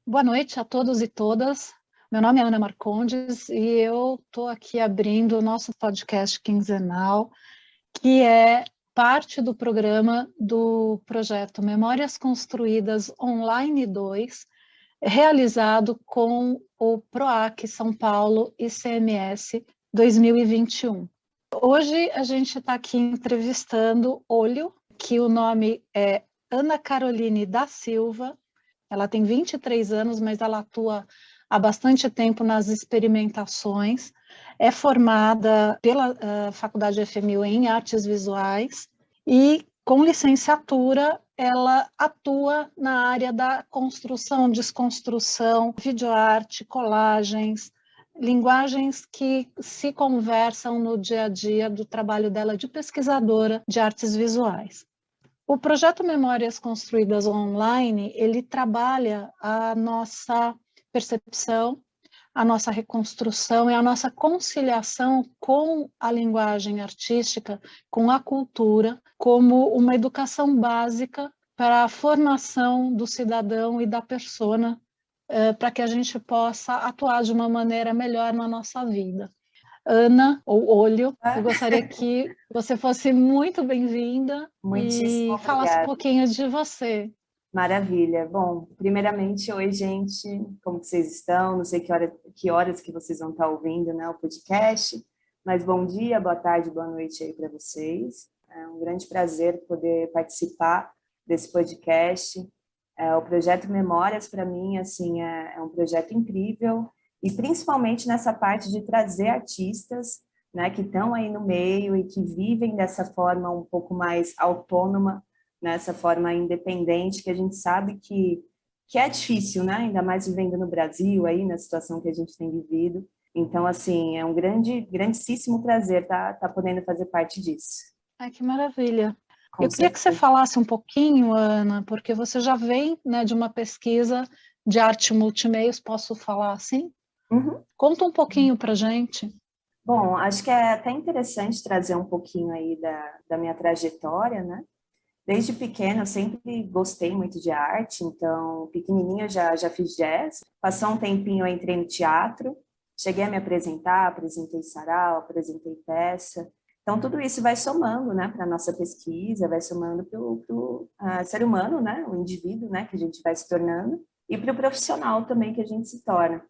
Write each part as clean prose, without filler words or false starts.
Boa noite a todos e todas. Meu nome é Ana Marcondes e eu estou aqui abrindo o nosso podcast quinzenal, que é parte do programa do projeto Memórias Construídas Online 2, realizado com o PROAC São Paulo ICMS 2021. Hoje a gente está aqui entrevistando Olho, que o nome é Ana Caroline da Silva. Ela tem 23 anos, mas ela atua há bastante tempo nas experimentações. É formada pela Faculdade FMU em Artes Visuais e, com licenciatura, ela atua na área da construção, desconstrução, videoarte, colagens, linguagens que se conversam no dia a dia do trabalho dela de pesquisadora de artes visuais. O projeto Memórias Construídas Online, ele trabalha a nossa percepção, a nossa reconstrução e a nossa conciliação com a linguagem artística, com a cultura, como uma educação básica para a formação do cidadão e da persona, para que a gente possa atuar de uma maneira melhor na nossa vida. Ana, ou Olho, eu gostaria que você fosse muito bem-vinda Muitíssimo e falasse um obrigada. pouquinho de você. Maravilha. Bom, primeiramente, oi, gente, como que vocês estão? Não sei que horas que vocês vão estar ouvindo, né, o podcast, mas bom dia, boa tarde, boa noite aí para vocês. É um grande prazer poder participar desse podcast. O projeto Memórias, para mim, assim, é um projeto incrível, e principalmente nessa parte de trazer artistas, né, que estão aí no meio e que vivem dessa forma um pouco mais autônoma, nessa forma independente, que a gente sabe que é difícil, né? Ainda mais vivendo no Brasil, aí, na situação que a gente tem vivido. Então, assim, é um grandíssimo prazer estar podendo fazer parte disso. Ai, que maravilha. Com Eu queria que você certeza. falasse um pouquinho, Ana, porque você já vem, né, de uma pesquisa de arte multimeios, posso falar assim? Uhum. Conta um pouquinho para a gente. Bom, acho que é até interessante trazer um pouquinho aí da minha trajetória, né? Desde pequena, eu sempre gostei muito de arte, então, pequenininha, já fiz jazz. Passou um tempinho, eu entrei no teatro, cheguei a me apresentar, apresentei sarau, apresentei peça. Então, tudo isso vai somando, né, para a nossa pesquisa, vai somando para o ser humano, né, o indivíduo, né, que a gente vai se tornando, e para o profissional também que a gente se torna.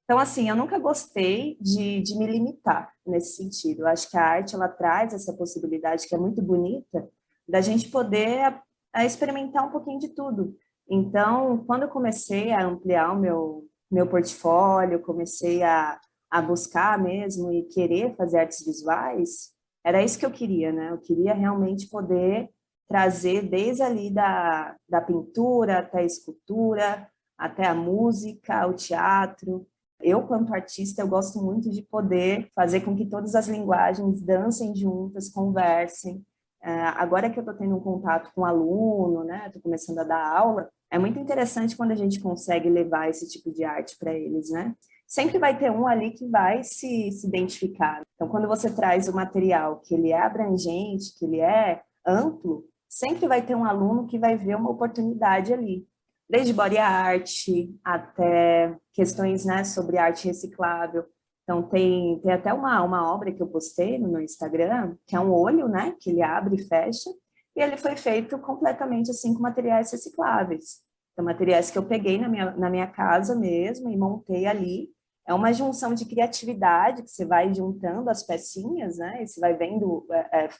Então, assim, eu nunca gostei de me limitar nesse sentido. Eu acho que a arte, ela traz essa possibilidade que é muito bonita, da gente poder a experimentar um pouquinho de tudo. Então, quando eu comecei a ampliar o meu portfólio, comecei a buscar mesmo e querer fazer artes visuais, era isso que eu queria, né? Eu queria realmente poder trazer desde ali da pintura até a escultura, até a música, o teatro. Eu, quanto artista, eu gosto muito de poder fazer com que todas as linguagens dancem juntas, conversem. Agora que eu estou tendo um contato com um aluno, né, estou começando a dar aula, é muito interessante quando a gente consegue levar esse tipo de arte para eles, né? Sempre vai ter um ali que vai se identificar. Então, quando você traz o material que ele é abrangente, que ele é amplo, sempre vai ter um aluno que vai ver uma oportunidade ali, desde body art até questões, né, sobre arte reciclável. Então, tem até uma obra que eu postei no meu Instagram, que é um olho, né, que ele abre e fecha, e ele foi feito completamente assim com materiais recicláveis. Então, materiais que eu peguei na minha casa mesmo e montei ali. É uma junção de criatividade, que você vai juntando as pecinhas, né, e você vai vendo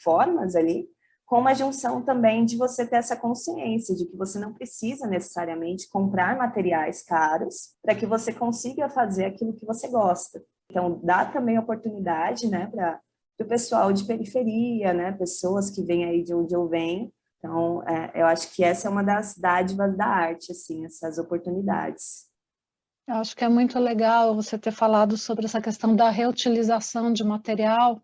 formas ali, com uma junção também de você ter essa consciência de que você não precisa necessariamente comprar materiais caros para que você consiga fazer aquilo que você gosta. Então, dá também oportunidade, né, para o pessoal de periferia, né, pessoas que vêm aí de onde eu venho. Então, eu acho que essa é uma das dádivas da arte, assim, essas oportunidades. Eu acho que é muito legal você ter falado sobre essa questão da reutilização de material,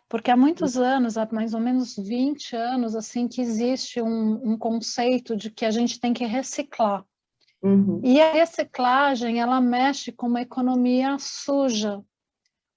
porque há muitos anos, há mais ou menos 20 anos, assim, que existe um conceito de que a gente tem que reciclar. Uhum. E a reciclagem, ela mexe com uma economia suja,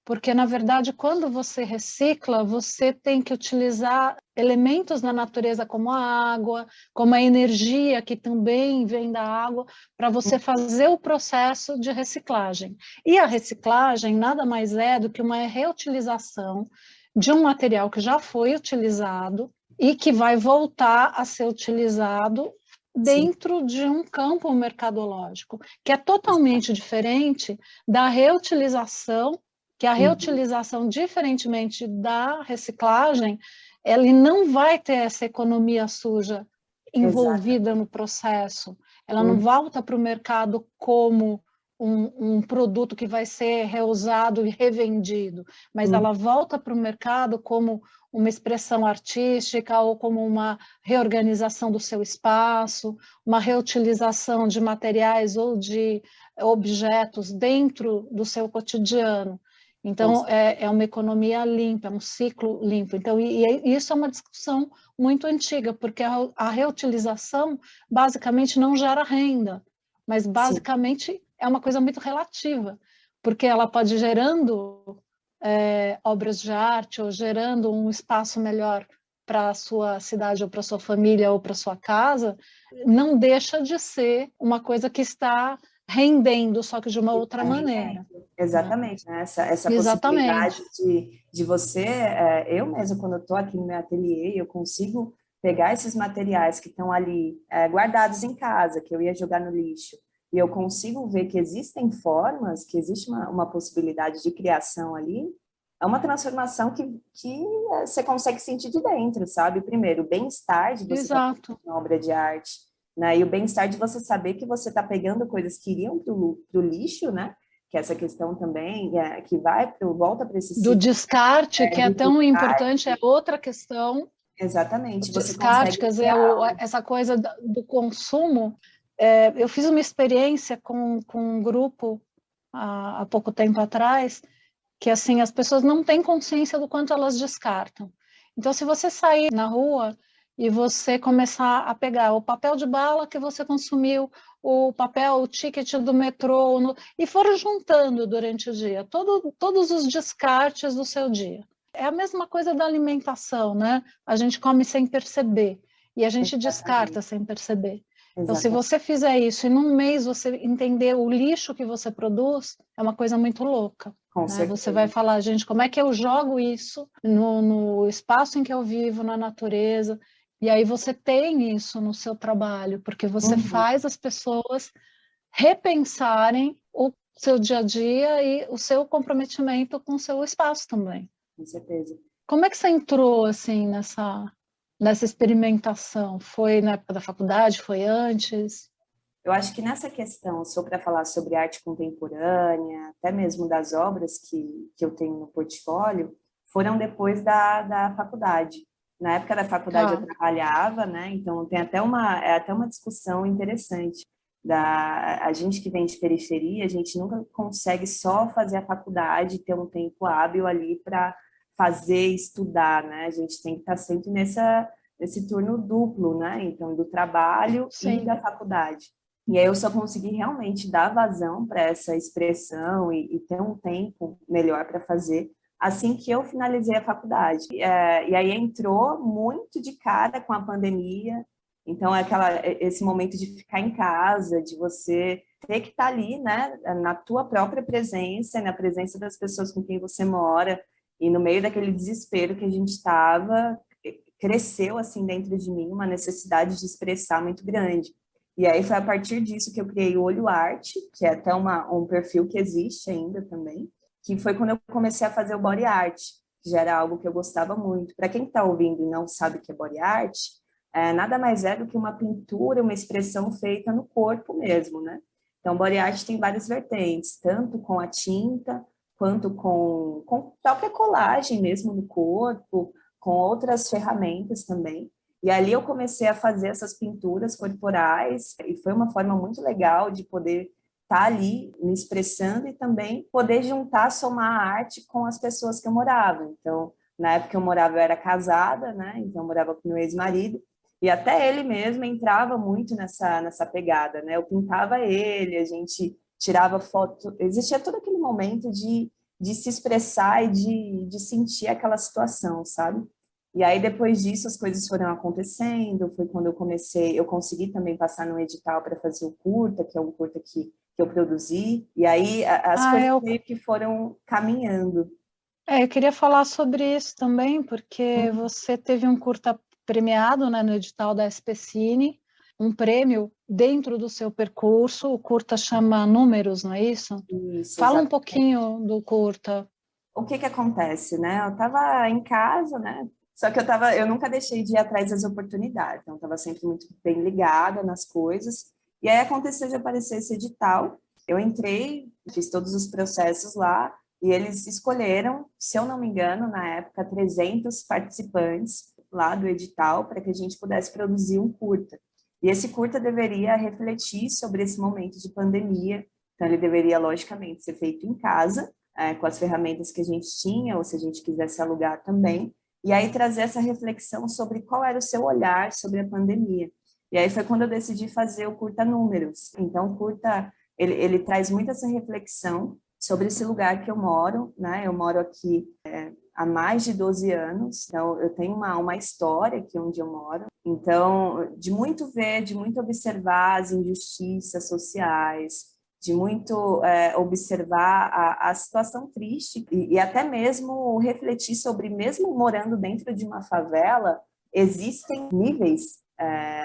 porque, na verdade, quando você recicla, você tem que utilizar elementos na natureza, como a água, como a energia, que também vem da água, para você fazer o processo de reciclagem. E a reciclagem nada mais é do que uma reutilização de um material que já foi utilizado e que vai voltar a ser utilizado dentro de um campo mercadológico, que é totalmente diferente da reutilização, que a reutilização, diferentemente da reciclagem, ele não vai ter essa economia suja envolvida no processo. Ela não volta para o mercado como um produto que vai ser reusado e revendido, mas ela volta para o mercado como uma expressão artística ou como uma reorganização do seu espaço, uma reutilização de materiais ou de objetos dentro do seu cotidiano. Então, é uma economia limpa, é um ciclo limpo. Então, isso é uma discussão muito antiga, porque a reutilização basicamente não gera renda, mas basicamente é uma coisa muito relativa, porque ela pode gerando obras de arte ou gerando um espaço melhor para a sua cidade ou para a sua família ou para a sua casa, não deixa de ser uma coisa que está rendendo, só que de uma outra maneira. Exatamente, né? Essa Exatamente. possibilidade de você, eu mesma, quando eu estou aqui no meu ateliê, eu consigo pegar esses materiais que estão ali guardados em casa, que eu ia jogar no lixo, e eu consigo ver que existem formas, que existe uma possibilidade de criação ali, é uma transformação que você consegue sentir de dentro, sabe? Primeiro, o bem-estar de você estar fazendo uma obra de arte, né? E o bem-estar de você saber que você está pegando coisas que iriam para o lixo, né? Que é essa questão também, que volta para esse ciclo. Do descarte, que é tão importante, é outra questão. Exatamente. O Você descarte, consegue quer dizer, essa coisa do consumo. Eu fiz uma experiência com um grupo há pouco tempo atrás, que assim, as pessoas não têm consciência do quanto elas descartam. Então, se você sair na rua e você começar a pegar o papel de bala que você consumiu, o ticket do metrô, e for juntando durante o dia, todos os descartes do seu dia. É a mesma coisa da alimentação, né? A gente come sem perceber e a gente descarta sem perceber. Então, se você fizer isso e num mês você entender o lixo que você produz, é uma coisa muito louca. Né? Você vai falar, gente, como é que eu jogo isso no espaço em que eu vivo, na natureza? E aí você tem isso no seu trabalho, porque você faz as pessoas repensarem o seu dia a dia e o seu comprometimento com o seu espaço também. Com certeza. Como é que você entrou assim nessa experimentação? Foi na época da faculdade? Foi antes? Eu acho que nessa questão, para falar sobre arte contemporânea, até mesmo das obras que eu tenho no portfólio, foram depois da faculdade. Na época da faculdade eu trabalhava, né? Então tem até uma discussão interessante. A gente que vem de periferia, a gente nunca consegue só fazer a faculdade, ter um tempo hábil ali para fazer, estudar, né? A gente tem que estar sempre nesse turno duplo, né? Então, do trabalho e da faculdade. E aí eu só consegui realmente dar vazão para essa expressão e ter um tempo melhor para fazer assim que eu finalizei a faculdade. E aí entrou muito de cara com a pandemia, então esse momento de ficar em casa, de você ter que estar ali, né, na tua própria presença, na presença das pessoas com quem você mora, e no meio daquele desespero que a gente estava, cresceu assim dentro de mim uma necessidade de expressar muito grande. E aí foi a partir disso que eu criei o Olho Arte, que é até um perfil que existe ainda também, que foi quando eu comecei a fazer o body art, que já era algo que eu gostava muito. Para quem está ouvindo e não sabe o que é body art, nada mais é do que uma pintura, uma expressão feita no corpo mesmo, né? Então, body art tem várias vertentes, tanto com a tinta, quanto com própria colagem mesmo no corpo, com outras ferramentas também. E ali eu comecei a fazer essas pinturas corporais e foi uma forma muito legal de poder estar ali me expressando e também poder juntar, somar a arte com as pessoas que eu morava. Então, na época que eu morava, eu era casada, né? Então, eu morava com meu ex-marido e até ele mesmo entrava muito nessa pegada, né? Eu pintava ele, a gente tirava foto, existia todo aquele momento de de se expressar e de sentir aquela situação, sabe? E aí, depois disso, as coisas foram acontecendo, foi quando eu consegui também passar no edital para fazer o curta, que é um curta que eu produzi, e aí as coisas meio que foram caminhando. Eu queria falar sobre isso também, porque você teve um curta premiado, né, no edital da SPCine, um prêmio dentro do seu percurso, o curta chama Números, não é isso? Isso, Fala exatamente. um pouquinho do curta. O que acontece, né? Eu estava em casa, né? Só que eu nunca deixei de ir atrás das oportunidades, então estava sempre muito bem ligada nas coisas. E aí aconteceu de aparecer esse edital. Eu entrei, fiz todos os processos lá, e eles escolheram, se eu não me engano, na época, 300 participantes lá do edital para que a gente pudesse produzir um curta. E esse curta deveria refletir sobre esse momento de pandemia, então ele deveria, logicamente, ser feito em casa, com as ferramentas que a gente tinha, ou se a gente quisesse alugar também, e aí trazer essa reflexão sobre qual era o seu olhar sobre a pandemia. E aí foi quando eu decidi fazer o curta Números. Então, o curta, ele traz muito essa reflexão sobre esse lugar que eu moro, né? Eu moro aqui há mais de 12 anos, então eu tenho uma história aqui onde eu moro. Então, de muito ver, de muito observar as injustiças sociais, de muito observar a situação triste e até mesmo refletir sobre, mesmo morando dentro de uma favela, existem níveis.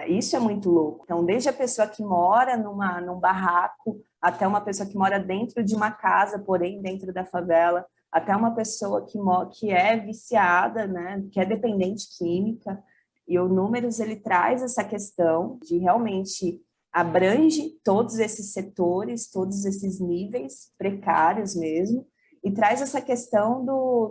Isso é muito louco. Então, desde a pessoa que mora num barraco, até uma pessoa que mora dentro de uma casa, porém dentro da favela, até uma pessoa que é viciada, né, que é dependente química. E o Números, ele traz essa questão de realmente abrange todos esses setores, todos esses níveis precários mesmo, e traz essa questão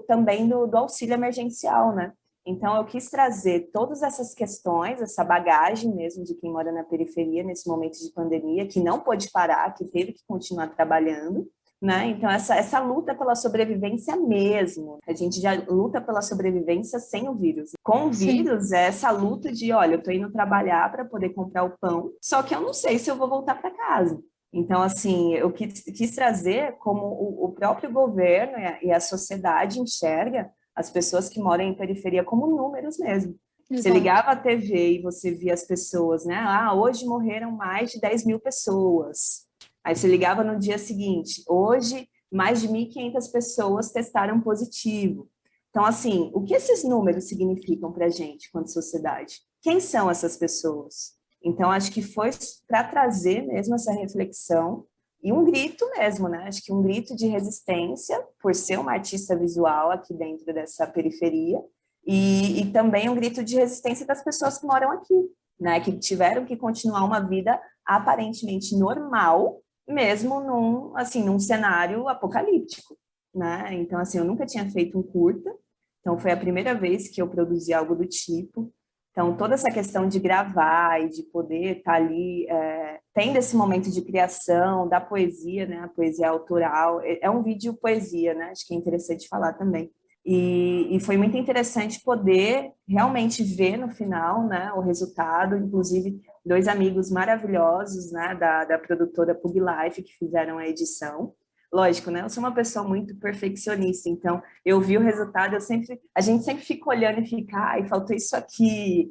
também do auxílio emergencial, né? Então, eu quis trazer todas essas questões, essa bagagem mesmo de quem mora na periferia nesse momento de pandemia, que não pôde parar, que teve que continuar trabalhando, né? Então, essa luta pela sobrevivência mesmo, a gente já luta pela sobrevivência sem o vírus. Com o vírus, é essa luta de, olha, eu tô indo trabalhar para poder comprar o pão, só que eu não sei se eu vou voltar para casa. Então, assim, eu quis trazer como o próprio governo e a sociedade enxerga as pessoas que moram em periferia como números mesmo. Exato. Você ligava a TV e você via as pessoas, né? Hoje morreram mais de 10 mil pessoas. Aí você ligava no dia seguinte, hoje mais de 1.500 pessoas testaram positivo. Então, assim, o que esses números significam para a gente, quanto sociedade? Quem são essas pessoas? Então, acho que foi para trazer mesmo essa reflexão e um grito mesmo, né? Acho que um grito de resistência, por ser uma artista visual aqui dentro dessa periferia, e também um grito de resistência das pessoas que moram aqui, né? Que tiveram que continuar uma vida aparentemente normal, mesmo num cenário apocalíptico, né? Então, assim, eu nunca tinha feito um curta, então foi a primeira vez que eu produzi algo do tipo. Então, toda essa questão de gravar e de poder estar ali, tendo esse momento de criação da poesia, né? A poesia autoral, é um vídeo poesia, né? Acho que é interessante falar também. E foi muito interessante poder realmente ver no final, né, o resultado, inclusive 2 amigos maravilhosos, né, da produtora Pug Life, que fizeram a edição. Lógico, né, eu sou uma pessoa muito perfeccionista, então eu vi o resultado, a gente sempre fica olhando e fica, ai, faltou isso aqui.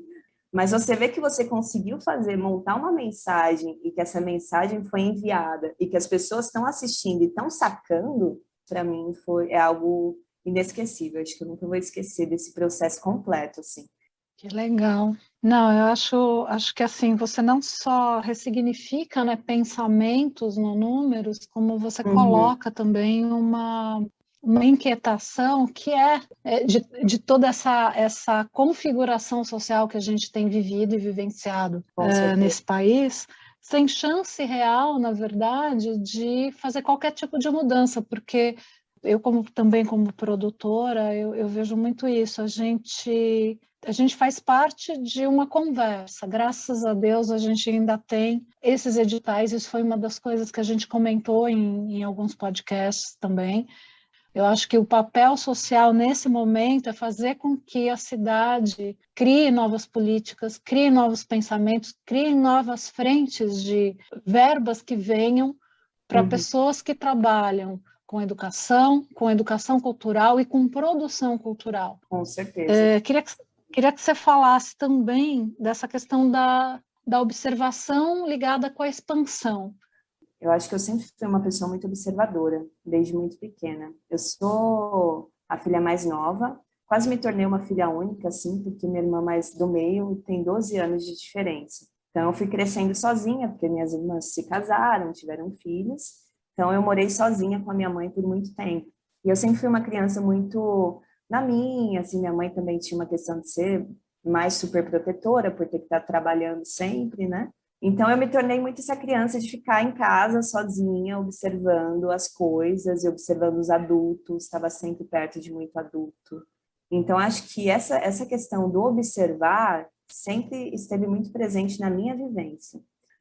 Mas você vê que você conseguiu montar uma mensagem e que essa mensagem foi enviada e que as pessoas estão assistindo e estão sacando, para mim é algo inesquecível. Acho que eu nunca vou esquecer desse processo completo, assim. Que legal. Não, eu acho que assim, você não só ressignifica, né, pensamentos no Números, como você coloca também uma inquietação que de toda essa configuração social que a gente tem vivido e vivenciado nesse país, sem chance real, na verdade, de fazer qualquer tipo de mudança, porque eu também como produtora, eu vejo muito isso, a gente faz parte de uma conversa, graças a Deus a gente ainda tem esses editais, isso foi uma das coisas que a gente comentou em alguns podcasts também. Eu acho que o papel social nesse momento é fazer com que a cidade crie novas políticas, crie novos pensamentos, crie novas frentes de verbas que venham para pessoas que trabalham com educação cultural e com produção cultural. Com certeza. Queria que você falasse também dessa questão da observação ligada com a expansão. Eu acho que eu sempre fui uma pessoa muito observadora, desde muito pequena. Eu sou a filha mais nova, quase me tornei uma filha única, assim, porque minha irmã mais do meio tem 12 anos de diferença. Então, eu fui crescendo sozinha, porque minhas irmãs se casaram, tiveram filhos. Então, eu morei sozinha com a minha mãe por muito tempo. E eu sempre fui uma criança muito na minha, assim, minha mãe também tinha uma questão de ser mais super protetora, por ter que estar trabalhando sempre, né? Então, eu me tornei muito essa criança de ficar em casa sozinha, observando as coisas e observando os adultos, estava sempre perto de muito adulto. Então, acho que essa questão do observar sempre esteve muito presente na minha vivência.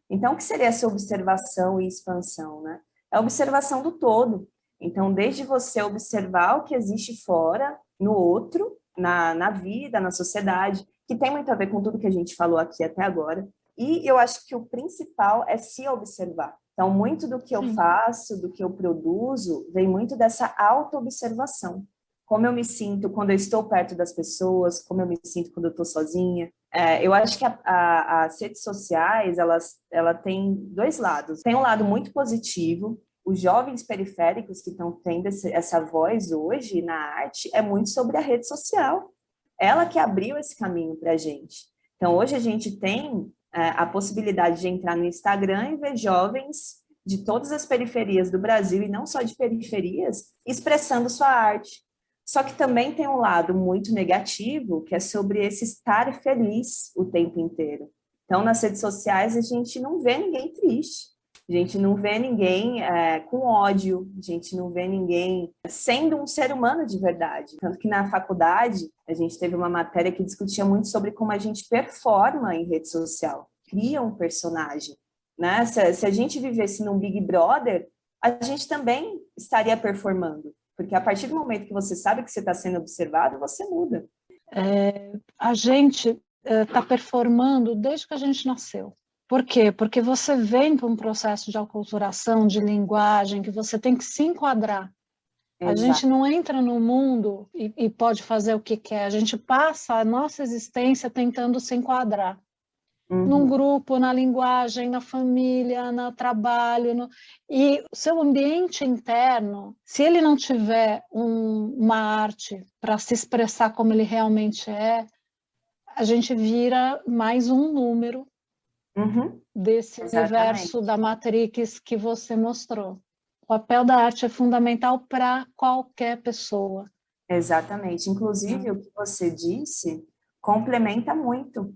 Então, o que seria essa observação e expansão, né? É a observação do todo. Então, desde você observar o que existe fora, no outro, na vida, na sociedade, que tem muito a ver com tudo que a gente falou aqui até agora. E eu acho que o principal é se observar. Então, muito do que eu faço, do que eu produzo, vem muito dessa auto-observação. Como eu me sinto quando eu estou perto das pessoas, como eu me sinto quando eu estou sozinha. Eu acho que as redes sociais, ela tem dois lados. Tem um lado muito positivo. Os jovens periféricos que estão tendo essa voz hoje na arte é muito sobre a rede social. Ela que abriu esse caminho para a gente. Então, hoje a gente tem a possibilidade de entrar no Instagram e ver jovens de todas as periferias do Brasil, e não só de periferias, expressando sua arte. Só que também tem um lado muito negativo, que é sobre esse estar feliz o tempo inteiro. Então, nas redes sociais, a gente não vê ninguém triste, a gente não vê ninguém com ódio, a gente não vê ninguém sendo um ser humano de verdade. Tanto que na faculdade, a gente teve uma matéria que discutia muito sobre como a gente performa em rede social, cria um personagem, né? Se a gente vivesse num Big Brother, a gente também estaria performando. Porque a partir do momento que você sabe que você está sendo observado, você muda. A gente está performando desde que a gente nasceu. Por quê? Porque você vem para um processo de aculturação, de linguagem, que você tem que se enquadrar. Exato. A gente não entra no mundo e pode fazer o que quer. A gente passa a nossa existência tentando se enquadrar. Num grupo, na linguagem, na família, no trabalho. E o seu ambiente interno, se ele não tiver uma arte para se expressar como ele realmente é, a gente vira mais um número desse universo da Matrix que você mostrou. O papel da arte é fundamental para qualquer pessoa. Exatamente. Inclusive, o que você disse complementa muito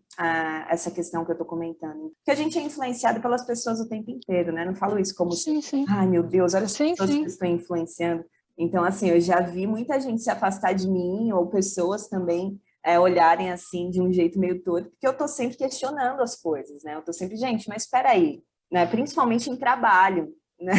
essa questão que eu estou comentando. Porque a gente é influenciado pelas pessoas o tempo inteiro, né? Não falo isso como sim. ai, meu Deus, olha as pessoas que estão influenciando. Então, assim, eu já vi muita gente se afastar de mim, ou pessoas também olharem assim de um jeito meio torto, porque eu estou sempre questionando as coisas, né? Eu estou sempre, gente, mas espera aí, né? Principalmente em trabalho, né?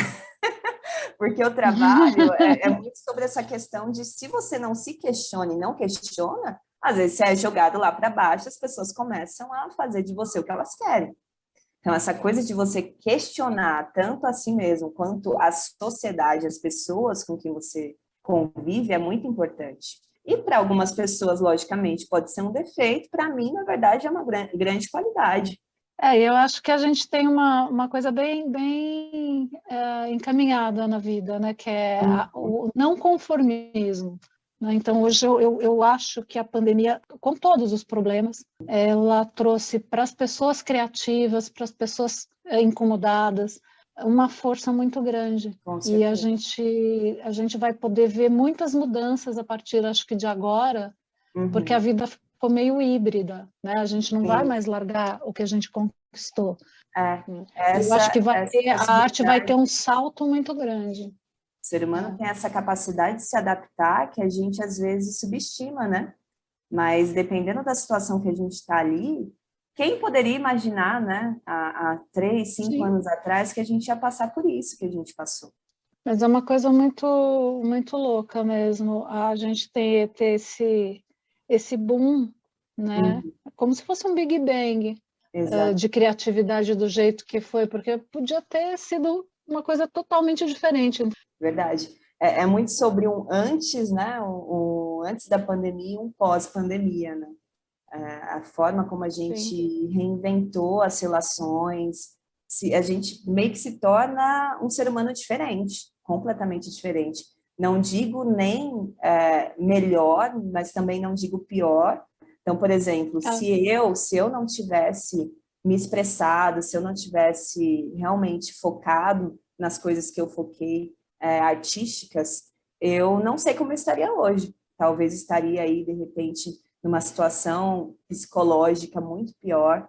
Porque o trabalho é muito sobre essa questão de se você não se questiona e não questiona, às vezes você é jogado lá para baixo, as pessoas começam a fazer de você o que elas querem. Então, essa coisa de você questionar tanto a si mesmo quanto a sociedade, as pessoas com quem você convive, é muito importante. E para algumas pessoas, logicamente, pode ser um defeito, para mim, na verdade, é uma grande qualidade. Eu acho que a gente tem uma coisa bem encaminhada na vida, né? Que é o não conformismo. Né? Então, hoje eu acho que a pandemia, com todos os problemas, ela trouxe para as pessoas criativas, para as pessoas incomodadas, uma força muito grande. E a gente vai poder ver muitas mudanças a partir, acho que de agora, porque a vida ficou meio híbrida, né? A gente não vai mais largar o que a gente conquistou. Eu acho que a arte vai ter um salto muito grande. O ser humano tem essa capacidade de se adaptar que a gente às vezes subestima, né? Mas dependendo da situação que a gente está ali, quem poderia imaginar, né? Há 3, 5 anos atrás que a gente ia passar por isso que a gente passou. Mas é uma coisa muito, muito louca mesmo, a gente ter esse boom, né? Como se fosse um Big Bang de criatividade do jeito que foi, porque podia ter sido uma coisa totalmente diferente. Verdade. é muito sobre um antes, né? Um antes da pandemia e um pós-pandemia, né? A forma como a gente Sim. reinventou as relações, a gente meio que se torna um ser humano diferente, completamente diferente. Não digo nem melhor, mas também não digo pior. Então, por exemplo, Ah, se eu não tivesse me expressado, se eu não tivesse realmente focado nas coisas que eu foquei, artísticas, eu não sei como eu estaria hoje. Talvez estaria aí, de repente, numa situação psicológica muito pior.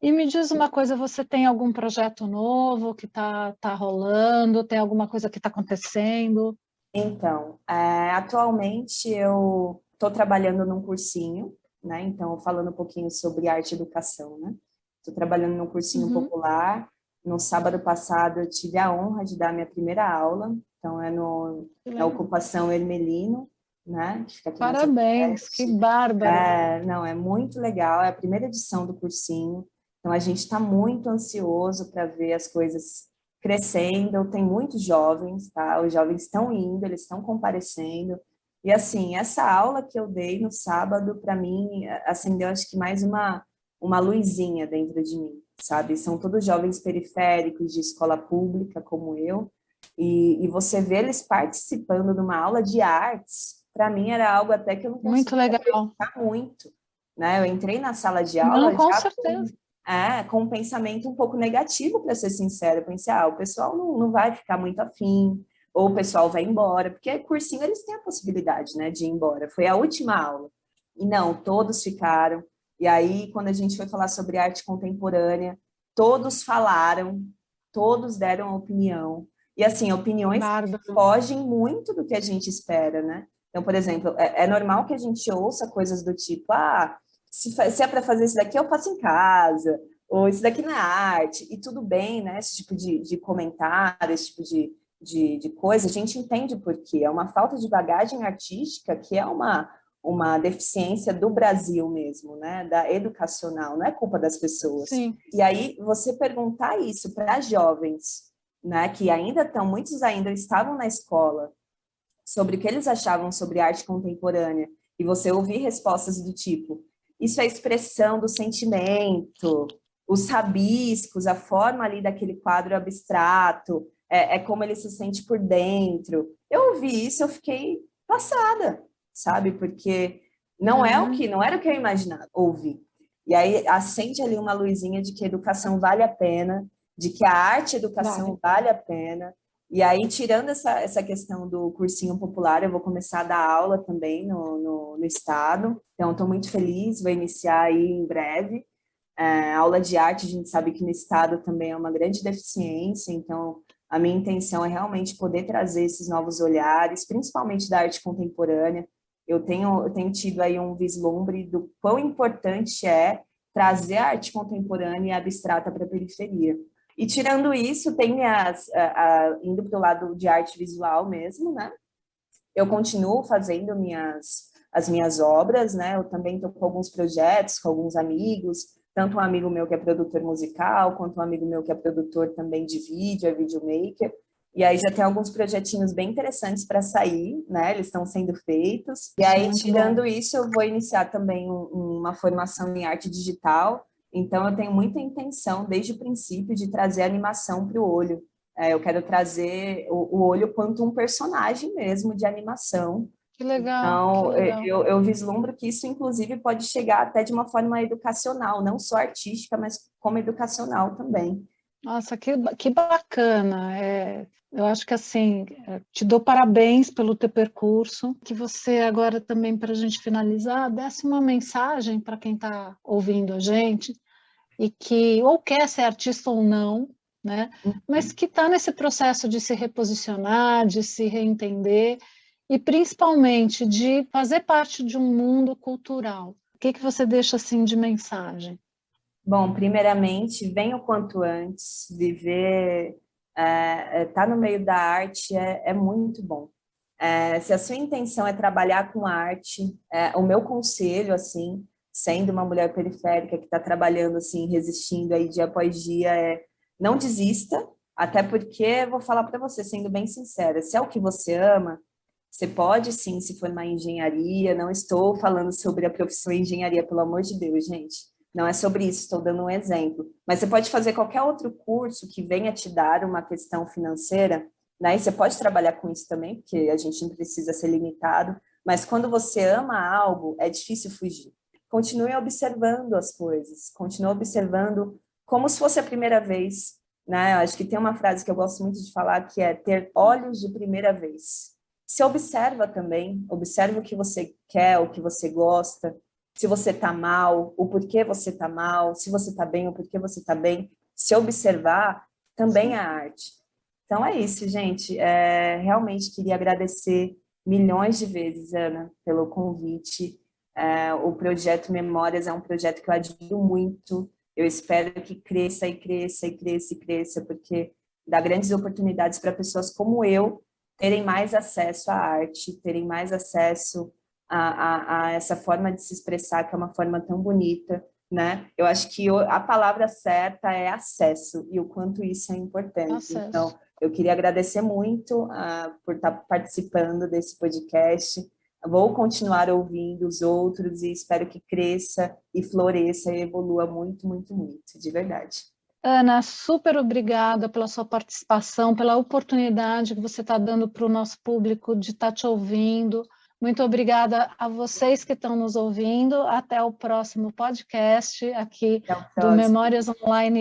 e me diz uma coisa, você tem algum projeto novo que tá rolando? Tem alguma coisa que está acontecendo? Então, atualmente eu estou trabalhando num cursinho, né? Então, falando um pouquinho sobre arte e educação, né? Estou trabalhando num cursinho Uhum. popular. No sábado passado, eu tive a honra de dar minha primeira aula. Então, Que na legal. ocupação Hermelino, né? Que fica aqui na Santa Parabéns, que Cruz. bárbaro. Não, é muito legal. É a primeira edição do cursinho. Então, a gente está muito ansioso para ver as coisas crescendo. Tem muitos jovens, tá? Os jovens estão indo, eles estão comparecendo. E, assim, essa aula que eu dei no sábado, para mim, acendeu, acho que mais uma luzinha dentro de mim, sabe? São todos jovens periféricos de escola pública, como eu. E você vê eles participando de uma aula de artes, para mim era algo até que eu não Muito conseguia legal. muito, né? Eu entrei na sala de Não, aula com já certeza. com um pensamento um pouco negativo, para ser sincero. Eu pensei, o pessoal não vai ficar muito afim, ou o pessoal vai embora, porque cursinho eles têm a possibilidade, né, de ir embora. Foi a última aula. E não, todos ficaram. E aí, quando a gente foi falar sobre arte contemporânea, todos falaram, todos deram opinião. E assim, opiniões que Bárbaro. fogem muito do que a gente espera, né? Então, por exemplo, é normal que a gente ouça coisas do tipo, se é para fazer isso daqui, eu faço em casa, ou isso daqui na arte, e tudo bem, né? Esse tipo de comentário, esse tipo de coisa, a gente entende por quê. É uma falta de bagagem artística que é uma deficiência do Brasil mesmo, né? Da educacional, não é culpa das pessoas. Sim. E aí, você perguntar isso para jovens, né? Que ainda estão, muitos ainda estavam na escola, sobre o que eles achavam sobre arte contemporânea, e você ouvir respostas do tipo: isso é expressão do sentimento, os rabiscos, a forma ali daquele quadro abstrato, é como ele se sente por dentro. Eu ouvi isso, eu fiquei passada, sabe? Porque não era o que eu imaginava ouvir. E aí acende ali uma luzinha de que a educação vale a pena, de que a arte e a Vale. educação vale a pena. E aí, tirando essa questão do cursinho popular, eu vou começar a dar aula também no estado. Então, estou muito feliz, vou iniciar aí em breve. Aula de arte, a gente sabe que no estado também é uma grande deficiência, então a minha intenção é realmente poder trazer esses novos olhares, principalmente da arte contemporânea. Eu tenho tido aí um vislumbre do quão importante é trazer a arte contemporânea e abstrata para a periferia. E tirando isso, tem indo para o lado de arte visual mesmo, né? Eu continuo fazendo as minhas obras, né? Eu também estou com alguns projetos, com alguns amigos, tanto um amigo meu que é produtor musical, quanto um amigo meu que é produtor também de vídeo, é videomaker. E aí já tem alguns projetinhos bem interessantes para sair, né? Eles estão sendo feitos. E Isso é aí, muito bom. tirando isso, eu vou iniciar também uma formação em arte digital. Então, eu tenho muita intenção, desde o princípio, de trazer animação para o olho. Eu quero trazer o olho quanto um personagem mesmo de animação. Que legal, que Então, legal. eu vislumbro que isso, inclusive, pode chegar até de uma forma educacional, não só artística, mas como educacional também. Nossa, que bacana. Eu acho que assim, te dou parabéns pelo teu percurso. Que você agora também, para a gente finalizar, desse uma mensagem para quem está ouvindo a gente e que ou quer ser artista ou não, né? Mas que está nesse processo de se reposicionar, de se reentender e principalmente de fazer parte de um mundo cultural. O que você deixa assim de mensagem? Bom, primeiramente, venha o quanto antes, viver, estar no meio da arte é muito bom. Se a sua intenção é trabalhar com arte, o meu conselho, assim, sendo uma mulher periférica que está trabalhando, assim, resistindo aí dia após dia, não desista, Até porque, vou falar para você, sendo bem sincera, se é o que você ama, você pode sim se formar em engenharia, não estou falando sobre a profissão engenharia, pelo amor de Deus, gente. Não é sobre isso, estou dando um exemplo. Mas você pode fazer qualquer outro curso que venha te dar uma questão financeira, né? E você pode trabalhar com isso também, porque a gente não precisa ser limitado. Mas quando você ama algo, é difícil fugir. Continue observando as coisas, continue observando como se fosse a primeira vez, né? Acho que tem uma frase que eu gosto muito de falar, que é ter olhos de primeira vez. Se observa também, observa o que você quer, o que você gosta, se você está mal, o porquê você está mal, se você está bem, o porquê você está bem. Se observar também é arte. Então é isso, gente. Realmente queria agradecer milhões de vezes, Ana, pelo convite. O projeto Memórias é um projeto que eu admiro muito. Eu espero que cresça e cresça e cresça e cresça, porque dá grandes oportunidades para pessoas como eu terem mais acesso à arte, terem mais acesso a essa forma de se expressar, que é uma forma tão bonita, né? Eu acho que a palavra certa é acesso, e o quanto isso é importante. Acesso. Então, eu queria agradecer muito por estar participando desse podcast. Vou continuar ouvindo os outros e espero que cresça e floresça e evolua muito, muito, muito, de verdade. Ana, super obrigada pela sua participação, pela oportunidade que você está dando para o nosso público de estar te ouvindo. Muito obrigada a vocês que estão nos ouvindo. Até o próximo podcast aqui do Memórias Online